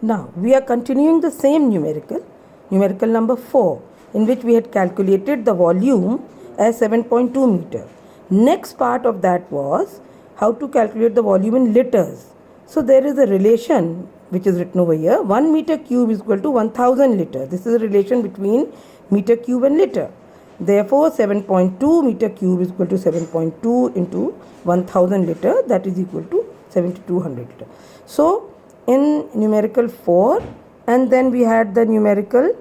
Now we are continuing the same numerical number 4, in which we had calculated the volume as 7.2 meter. Next part of that was how to calculate the volume in liters. So there is a relation which is written over here. 1 meter cube is equal to 1000 liter. This is a relation between meter cube and liter. Therefore 7.2 meter cube is equal to 7.2 into 1000 liter, that is equal to 7200 liter. So in numerical 4, and then we had the numerical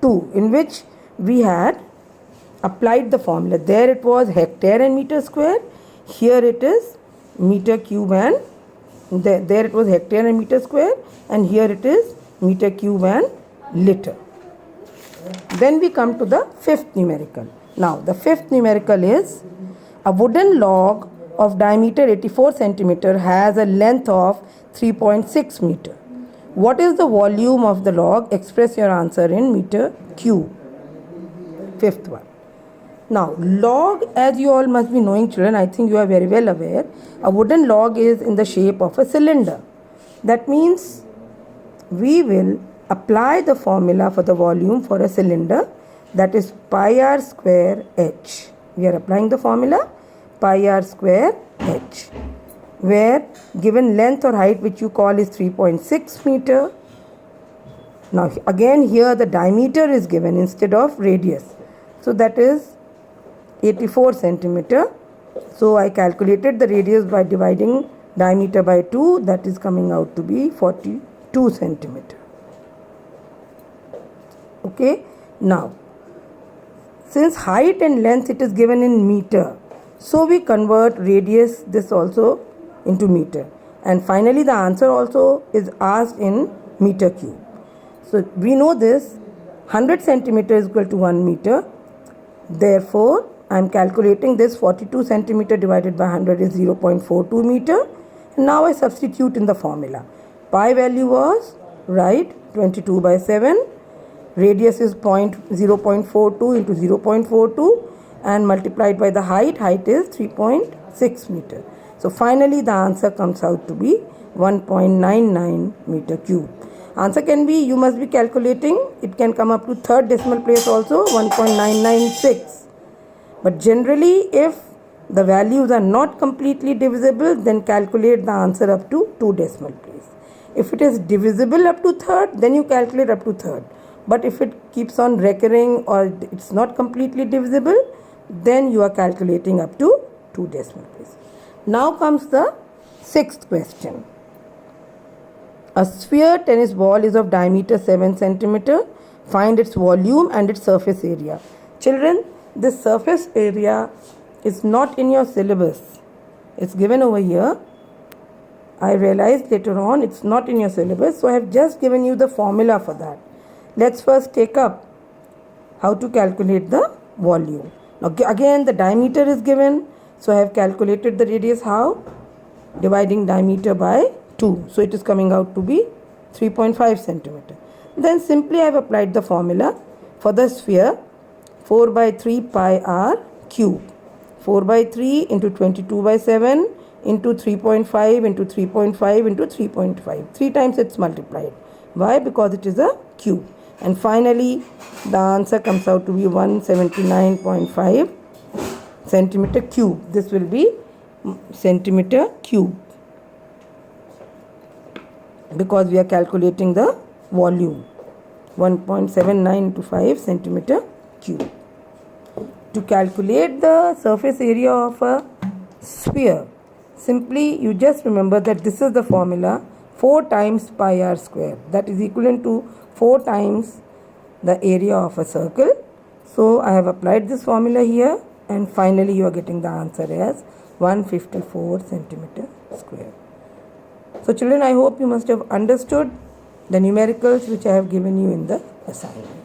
2, in which we had applied the formula. There it was hectare and meter square. Here it is meter cube and there it was hectare and meter square, and here it is meter cube and liter. Then we come to the fifth numerical. Now the fifth numerical is a wooden log of diameter 84 centimeter has a length of 3.6 meter. What is the volume of the log? Express your answer in meter cube. Fifth one. Now log, as you all must be knowing, children, I think you are very well aware, a wooden log is in the shape of a cylinder. That means we will apply the formula for the volume for a cylinder, that is pi r square h. We are applying the formula pi r square h, where given length or height, which you call is 3.6 meter. Now again here the diameter is given instead of radius, so that is 84 centimeter. So I calculated the radius by dividing diameter by 2, that is coming out to be 42 centimeter. Okay, now since height and length it is given in meter, so we convert radius this also into meter, and finally the answer also is asked in meter cube. So we know this 100 centimeter is equal to 1 meter. Therefore I am calculating this 42 centimeter divided by 100 is 0.42 meter. Now I substitute in the formula. Pi value was, right, 22 by 7. Radius is 0.42 into 0.42 and multiplied by the height. Height is 3.6 meter. So finally the answer comes out to be 1.99 meter cube. Answer can be, you must be calculating, it can come up to third decimal place also, 1.996. But generally if the values are not completely divisible, then calculate the answer up to 2 decimal place. If it is divisible up to third, then you calculate up to third. But if it keeps on recurring or it's not completely divisible, then you are calculating up to 2 decimal places. Now comes the sixth question. A sphere tennis ball is of diameter 7 centimeter. Find its volume and its surface area. Children, this surface area is not in your syllabus. It's given over here. I realized later on it's not in your syllabus, so I have just given you the formula for that. Let's first take up how to calculate the volume. Now again the diameter is given, so I have calculated the radius how? Dividing diameter by 2. So it is coming out to be 3.5 centimeter. Then simply I have applied the formula for the sphere, 4 by 3 pi r cube. 4 by 3 into 22 by 7 into 3.5 into 3.5 into 3.5. 3 times it's multiplied. Why? Because it is a cube. And finally the answer comes out to be 179.5 centimeter cube. This will be centimeter cube, because we are calculating the volume. 1.79 into 5 centimeter cube. To calculate the surface area of a sphere, simply you just remember that this is the formula, 4 times pi r square, that is equivalent to 4 times the area of a circle. So I have applied this formula here, and finally you are getting the answer as 154 centimeter square. So children, I hope you must have understood the numericals which I have given you in the assignment.